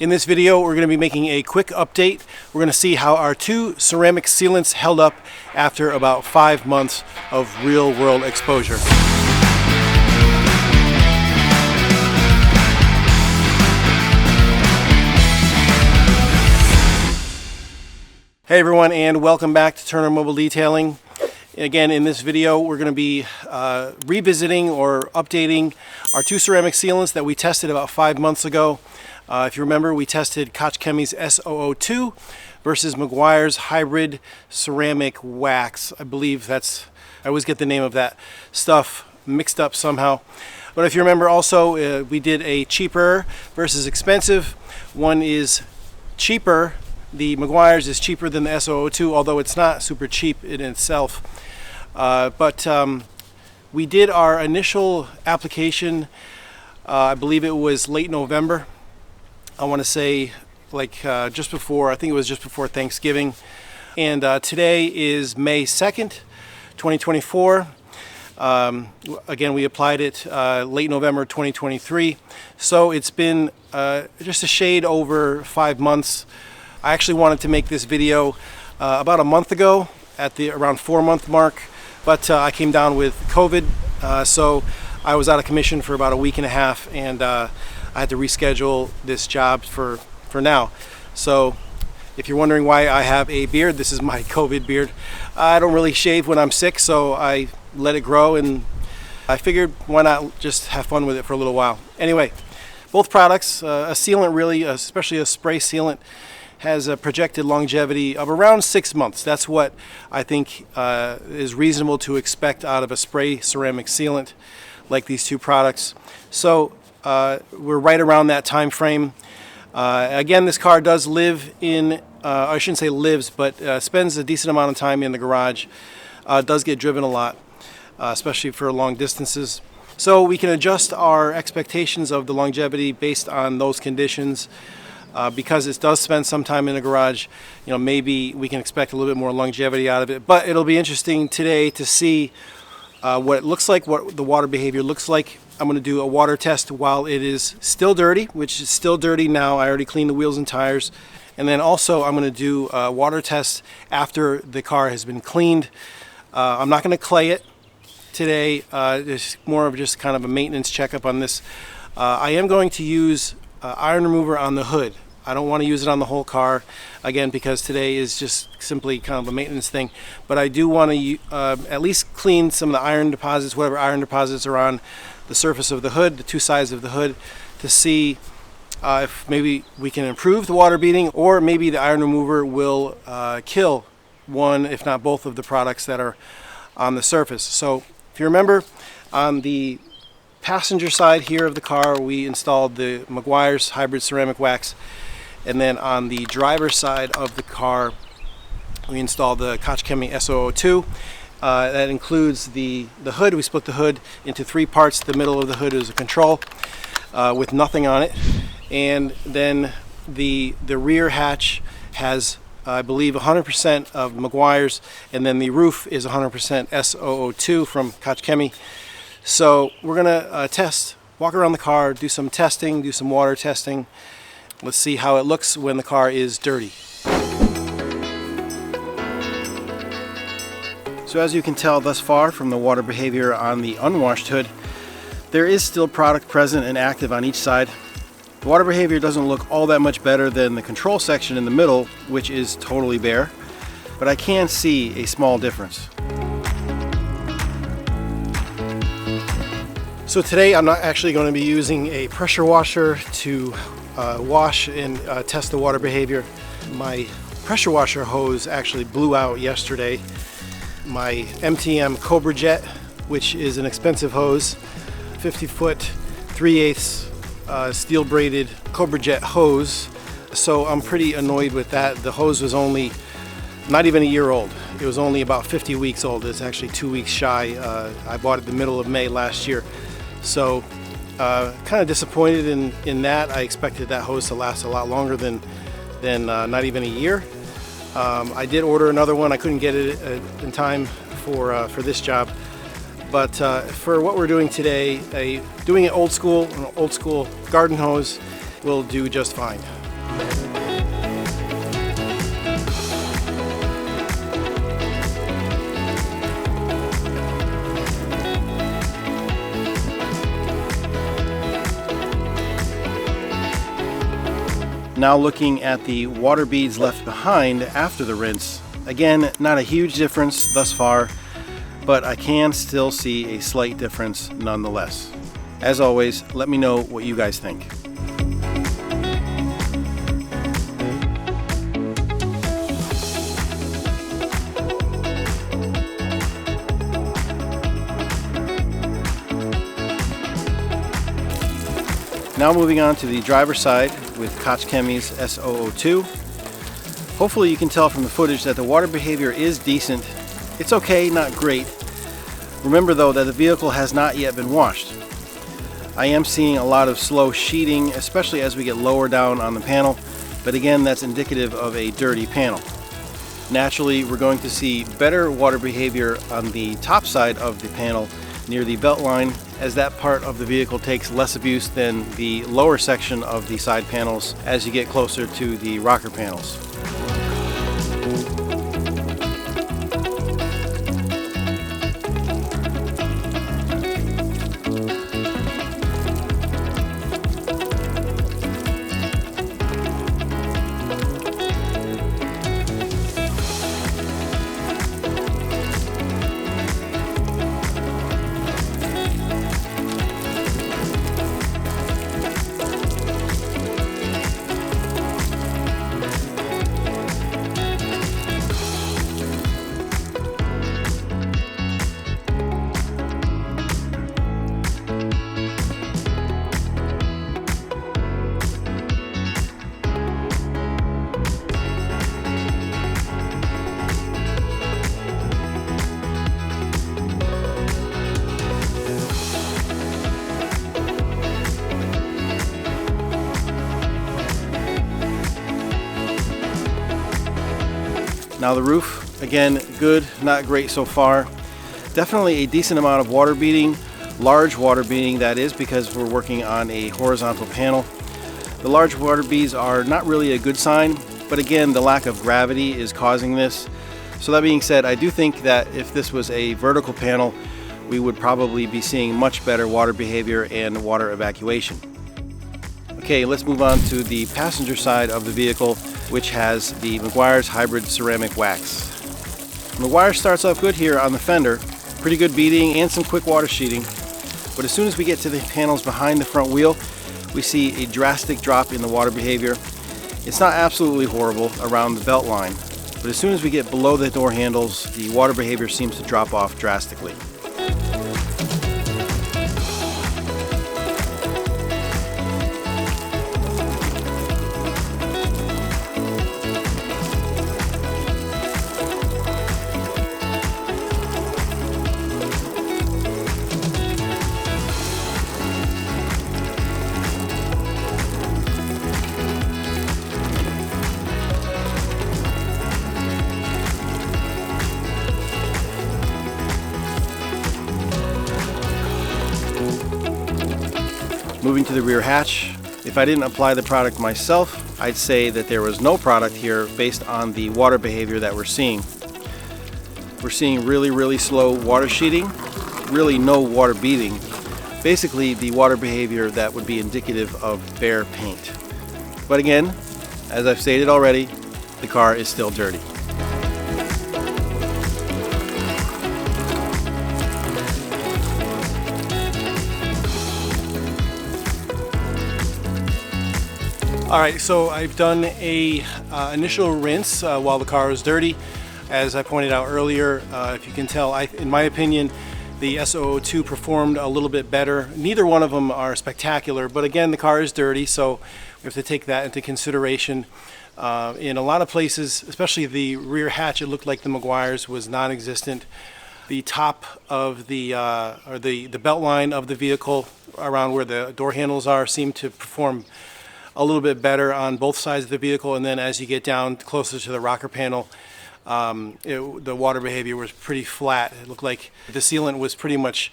In this video, we're going to be making a quick update. We're going to see how our two ceramic sealants held up after about 5 months of real-world exposure. Hey everyone, and welcome back to Turner Mobile Detailing. Again, in this video, we're going to be revisiting or updating our two ceramic sealants that we tested about 5 months ago. If you remember, we tested Koch Chemie's SO.02 versus Meguiar's hybrid ceramic wax. I believe I always get the name of that stuff mixed up somehow. But if you remember also, we did a cheaper versus expensive. One is cheaper. The Meguiar's is cheaper than the SO.02, although it's not super cheap in itself. But we did our initial application, I believe it was late November. I want to say just before, I think it was just before Thanksgiving. And today is May 2nd, 2024. Again, we applied it late November 2023. So it's been just a shade over 5 months. I actually wanted to make this video about a month ago at the around 4-month mark, but I came down with COVID, so I was out of commission for about a week and a half, and I had to reschedule this job for now. So if you're wondering why I have a beard, this is my COVID beard. I don't really shave when I'm sick, so I let it grow, and I figured why not just have fun with it for a little while. Anyway, both products, a sealant really, especially a spray sealant, has a projected longevity of around 6 months. That's what I think is reasonable to expect out of a spray ceramic sealant like these two products. So we're right around that time frame. Again, this car does live in, I shouldn't say lives, but spends a decent amount of time in the garage. Does get driven a lot, especially for long distances. So we can adjust our expectations of the longevity based on those conditions. Because it does spend some time in the garage, maybe we can expect a little bit more longevity out of it. But it'll be interesting today to see what it looks like, what the water behavior looks like. I'm going to do a water test while it is still dirty, which is still dirty now. I already cleaned the wheels and tires. And then also I'm going to do a water test after the car has been cleaned. I'm not going to clay it today. It's more of just kind of a maintenance checkup on this. I am going to use iron remover on the hood. I don't want to use it on the whole car, again, because today is just simply kind of a maintenance thing. But I do want to at least clean some of the iron deposits, whatever iron deposits are on the surface of the hood, the two sides of the hood, to see if maybe we can improve the water beading, or maybe the iron remover will kill one, if not both, of the products that are on the surface. So if you remember, on the passenger side here of the car, we installed the Meguiar's hybrid ceramic wax, and then on the driver's side of the car, we installed the Koch Chemie SO.02. That includes the hood. We split the hood into 3 parts. The middle of the hood is a control with nothing on it, and then the rear hatch has, I believe, 100% of Meguiar's, and then the roof is 100% SO.02 from Koch Chemie. So we're gonna walk around the car, do some testing, do some water testing. Let's see how it looks when the car is dirty. So as you can tell thus far from the water behavior on the unwashed hood, there is still product present and active on each side. The water behavior doesn't look all that much better than the control section in the middle, which is totally bare, but I can see a small difference. So today I'm not actually going to be using a pressure washer to wash and test the water behavior. My pressure washer hose actually blew out yesterday. My MTM Cobra Jet, which is an expensive hose, 50-foot 3/8 steel braided Cobra Jet hose. So I'm pretty annoyed with that. The hose was only not even a year old. It was only about 50 weeks old. It's actually 2 weeks shy. I bought it the middle of May last year. So kind of disappointed in that. I expected that hose to last a lot longer than not even a year. I did order another one. I couldn't get it in time for this job. But for what we're doing today, doing it an old school garden hose will do just fine. Now looking at the water beads left behind after the rinse, again, not a huge difference thus far, but I can still see a slight difference nonetheless. As always, let me know what you guys think. Now moving on to the driver's side with Koch Chemie's SO.02. Hopefully you can tell from the footage that the water behavior is decent. It's okay, not great. Remember though that the vehicle has not yet been washed. I am seeing a lot of slow sheeting, especially as we get lower down on the panel, but again, that's indicative of a dirty panel. Naturally, we're going to see better water behavior on the top side of the panel near the belt line, as that part of the vehicle takes less abuse than the lower section of the side panels as you get closer to the rocker panels. Now the roof, again, good, not great so far. Definitely a decent amount of water beading, large water beading that is, because we're working on a horizontal panel. The large water beads are not really a good sign, but again, the lack of gravity is causing this. So that being said, I do think that if this was a vertical panel, we would probably be seeing much better water behavior and water evacuation. Okay, let's move on to the passenger side of the vehicle, which has the Meguiar's hybrid ceramic wax. Meguiar starts off good here on the fender, pretty good beading and some quick water sheeting, but as soon as we get to the panels behind the front wheel, we see a drastic drop in the water behavior. It's not absolutely horrible around the belt line, but as soon as we get below the door handles, the water behavior seems to drop off drastically. Moving to the rear hatch, if I didn't apply the product myself, I'd say that there was no product here based on the water behavior that we're seeing. We're seeing really slow water sheeting, really no water beading. Basically the water behavior that would be indicative of bare paint. But again, as I've stated already, the car is still dirty. All right, so I've done a initial rinse while the car was dirty. As I pointed out earlier, if you can tell, in my opinion, the SO.02 performed a little bit better. Neither one of them are spectacular, but again, the car is dirty, so we have to take that into consideration. In a lot of places, especially the rear hatch, it looked like the Meguiar's was non-existent. The top of the belt line of the vehicle, around where the door handles are, seemed to perform a little bit better on both sides of the vehicle, and then as you get down closer to the rocker panel, the water behavior was pretty flat. It looked like the sealant was pretty much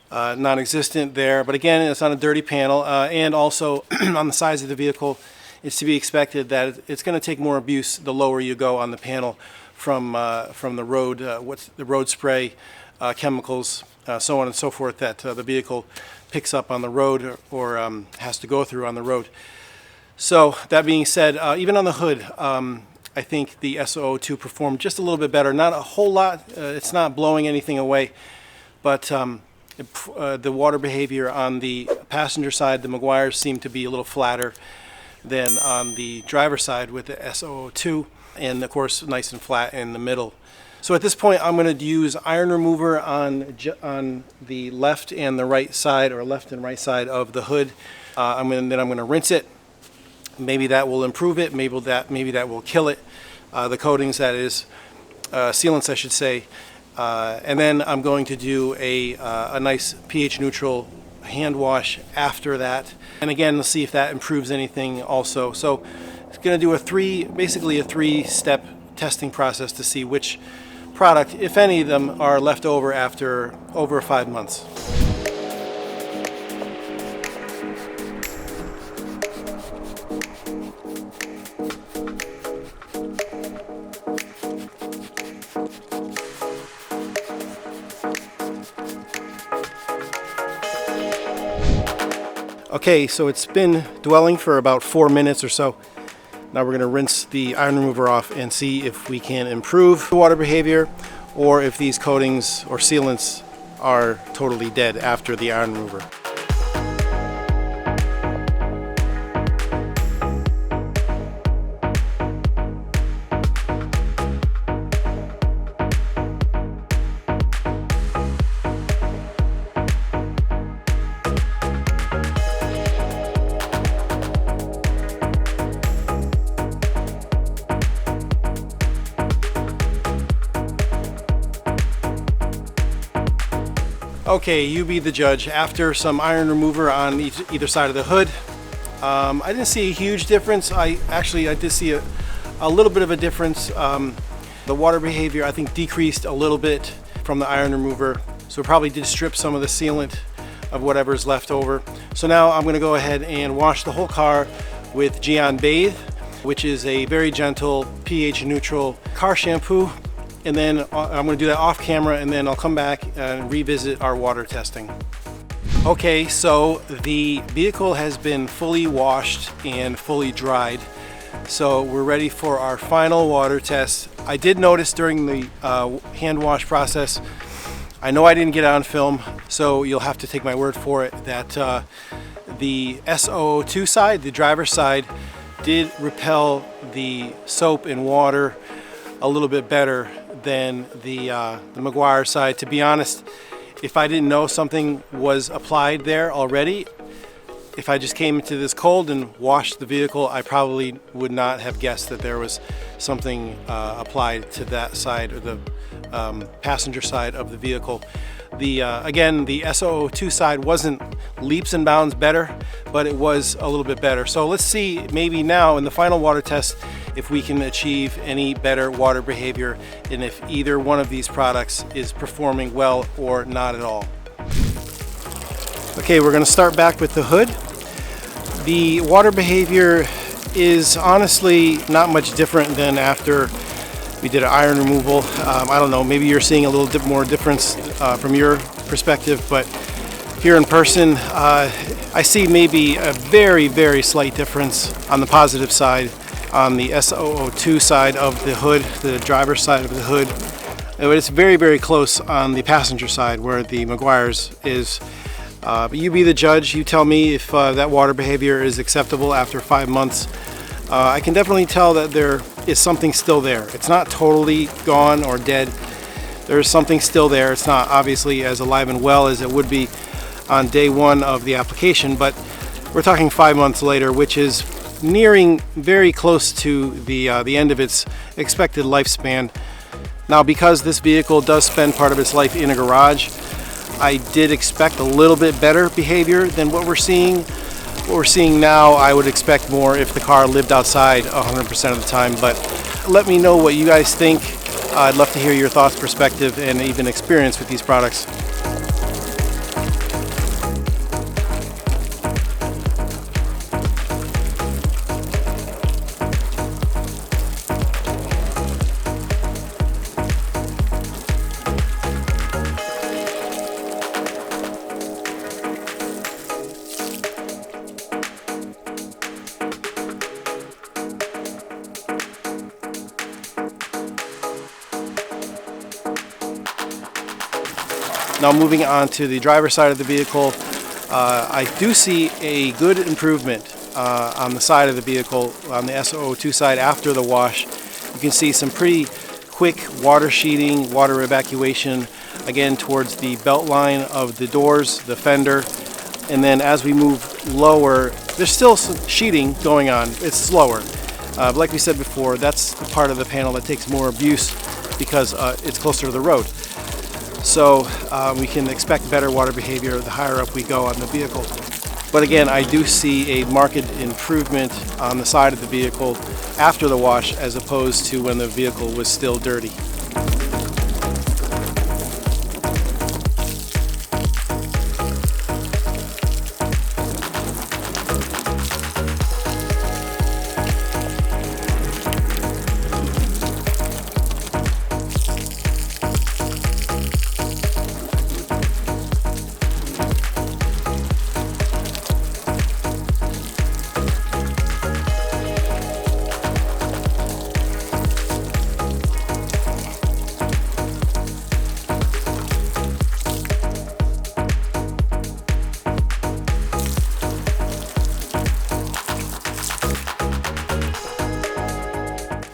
non-existent there, but again, it's on a dirty panel, and also on the sides of the vehicle it's to be expected that it's going to take more abuse the lower you go on the panel from the road, the road spray, chemicals, so on and so forth that the vehicle picks up on the road or has to go through on the road. So that being said, even on the hood, I think the SO.02 performed just a little bit better. Not a whole lot. It's not blowing anything away, but the water behavior on the passenger side, the Meguiars, seemed to be a little flatter than on the driver's side with the SO.02, and of course nice and flat in the middle. So at this point, I'm going to use iron remover on the left and the right side, or left and right side of the hood. Then I'm going to rinse it. Maybe that will improve it. Maybe that will kill it. The coatings, that is, sealants, I should say. And then I'm going to do a nice pH neutral hand wash after that. And again, let's see if that improves anything also. So it's going to do basically a three-step testing process to see which product, if any of them, are left over after over 5 months. Okay, so it's been dwelling for about 4 minutes or so. Now we're going to rinse the iron remover off and see if we can improve the water behavior, or if these coatings or sealants are totally dead after the iron remover. Okay, you be the judge. After some iron remover on either side of the hood, I didn't see a huge difference. I did see a little bit of a difference. The water behavior, I think, decreased a little bit from the iron remover, so it probably did strip some of the sealant of whatever's left over. So now I'm going to go ahead and wash the whole car with Geon Bathe, which is a very gentle pH neutral car shampoo. And then I'm going to do that off camera, and then I'll come back and revisit our water testing. Okay, so the vehicle has been fully washed and fully dried. So we're ready for our final water test. I did notice during the hand wash process, I know I didn't get it on film, so you'll have to take my word for it, that the SO.02 side, the driver's side, did repel the soap and water a little bit better than the Meguiar side. To be honest, if I didn't know something was applied there already, if I just came into this cold and washed the vehicle, I probably would not have guessed that there was something applied to that side, or the passenger side of the vehicle. Again, the SO.02 side wasn't leaps and bounds better, but it was a little bit better. So let's see, maybe now in the final water test, if we can achieve any better water behavior, and if either one of these products is performing well or not at all. Okay, we're going to start back with the hood. The water behavior is honestly not much different than after we did an iron removal. I don't know, maybe you're seeing a little bit more difference from your perspective, but here in person, I see maybe a very, very slight difference on the positive side on the SO.02 side of the hood, the driver's side of the hood. It's very, very close on the passenger side where the Meguiar's is. But you be the judge. You tell me if that water behavior is acceptable after 5 months. I can definitely tell that there is something still there. It's not totally gone or dead. There's something still there. It's not obviously as alive and well as it would be on day one of the application, but we're talking 5 months later, which is nearing very close to the end of its expected lifespan. Now, because this vehicle does spend part of its life in a garage, I did expect a little bit better behavior than what we're seeing. What we're seeing now, I would expect more if the car lived outside 100% of the time, but let me know what you guys think. I'd love to hear your thoughts, perspective, and even experience with these products. Now moving on to the driver's side of the vehicle, I do see a good improvement on the side of the vehicle, on the SO02 side after the wash. You can see some pretty quick water sheeting, water evacuation, again towards the belt line of the doors, the fender, and then as we move lower, there's still some sheeting going on. It's slower. But like we said before, that's the part of the panel that takes more abuse because it's closer to the road. So we can expect better water behavior the higher up we go on the vehicle. But again, I do see a marked improvement on the side of the vehicle after the wash as opposed to when the vehicle was still dirty.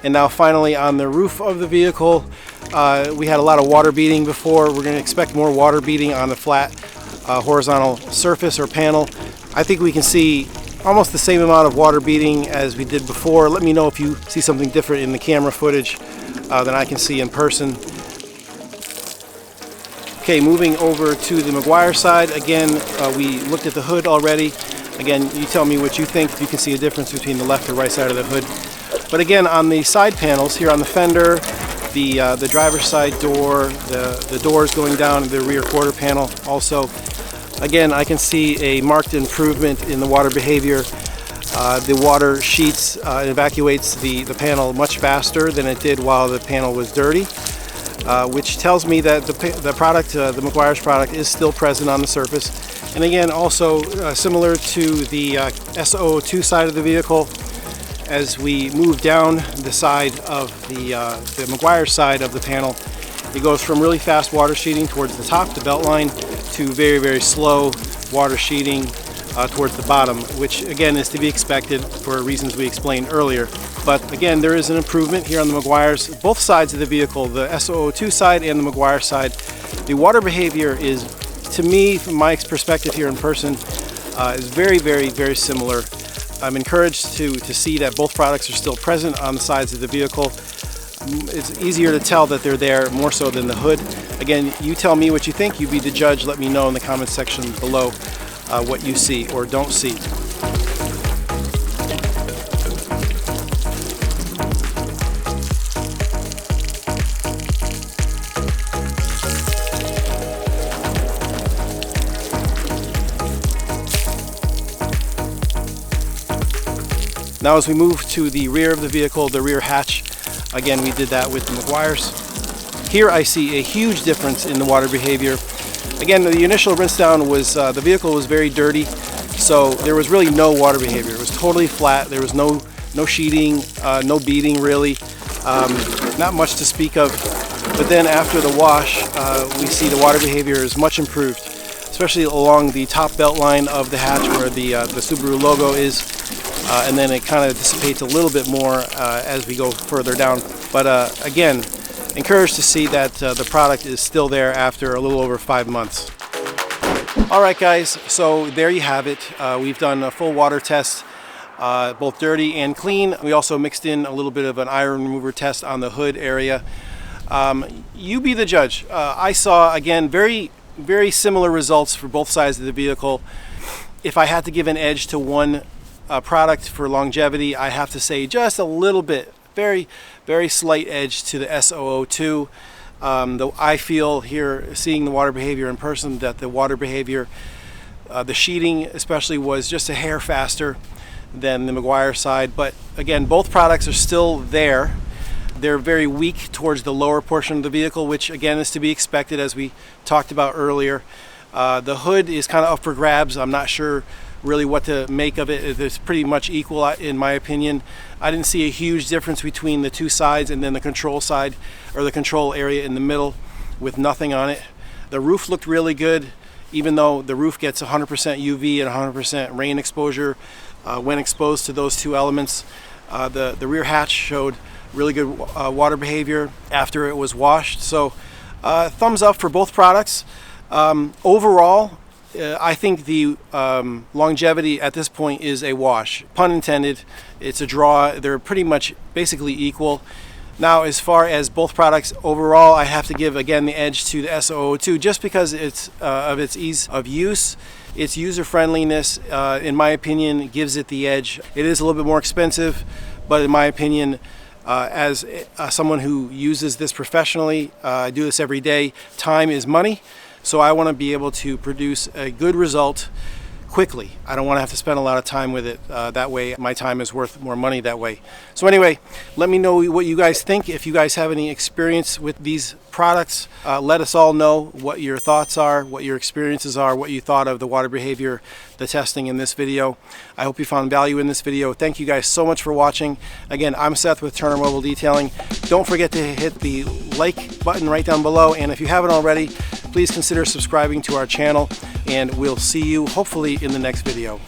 And now finally on the roof of the vehicle, we had a lot of water beading before. We're going to expect more water beading on the flat horizontal surface or panel. I think we can see almost the same amount of water beading as we did before. Let me know if you see something different in the camera footage than I can see in person. Okay, moving over to the Meguiar side. Again, we looked at the hood already. Again, you tell me what you think, if you can see a difference between the left or right side of the hood. But again, on the side panels here on the fender, the driver's side door, the doors going down, the rear quarter panel also, again, I can see a marked improvement in the water behavior. The water sheets and evacuates the panel much faster than it did while the panel was dirty, which tells me that the product, the Meguiar's product, is still present on the surface. And again, also similar to the SO02 side of the vehicle, as we move down the side of the Meguiar side of the panel, it goes from really fast water sheeting towards the top, the belt line, to very, very slow water sheeting towards the bottom, which again is to be expected for reasons we explained earlier. But again, there is an improvement here on the Meguiar's, both sides of the vehicle, the SO02 side and the Meguiar side. The water behavior is, to me, from my perspective here in person, is very, very, very similar. I'm encouraged to see that both products are still present on the sides of the vehicle. It's easier to tell that they're there more so than the hood. Again, you tell me what you think. You be the judge. Let me know in the comments section below what you see or don't see. Now as we move to the rear of the vehicle, the rear hatch, again we did that with the Meguiar's. Here I see a huge difference in the water behavior. Again, the initial rinse down was, the vehicle was very dirty, so there was really no water behavior. It was totally flat, there was no sheeting, no beading really, not much to speak of. But then after the wash, we see the water behavior is much improved, especially along the top belt line of the hatch where the Subaru logo is. And then it kind of dissipates a little bit more as we go further down. But again, encouraged to see that the product is still there after a little over 5 months. All right, guys, so there you have it. We've done a full water test, both dirty and clean. We also mixed in a little bit of an iron remover test on the hood area. You be the judge. I saw, again, very, very similar results for both sides of the vehicle. If I had to give an edge to one product for longevity, I have to say just a little bit, very, very slight edge to the SO02. Though I feel here, seeing the water behavior in person, that the water behavior, the sheeting especially, was just a hair faster than the Meguiar side. But again, both products are still there. They're very weak towards the lower portion of the vehicle, which again is to be expected, as we talked about earlier. The hood is kind of up for grabs. I'm not sure really what to make of it. It's pretty much equal in my opinion. I didn't see a huge difference between the two sides, and then the control side, or the control area in the middle with nothing on it. The roof looked really good, even though the roof gets 100% UV and 100% rain exposure when exposed to those two elements. The rear hatch showed really good water behavior after it was washed. So thumbs up for both products. Overall, I think the longevity at this point is a wash. Pun intended. It's a draw. They're pretty much basically equal. Now, as far as both products overall, I have to give again the edge to the SO.02 just because of its ease of use. Its user friendliness, in my opinion, gives it the edge. It is a little bit more expensive, but in my opinion, as someone who uses this professionally, I do this every day, time is money. So I want to be able to produce a good result quickly. I don't want to have to spend a lot of time with it. That way my time is worth more money that way. So anyway, let me know what you guys think. If you guys have any experience with these products, let us all know what your thoughts are, what your experiences are, what you thought of the water behavior, the testing in this video. I hope you found value in this video. Thank you guys so much for watching. Again, I'm Seth with Turner Mobile Detailing. Don't forget to hit the like button right down below, and if you haven't already, please consider subscribing to our channel, and we'll see you hopefully in the next video.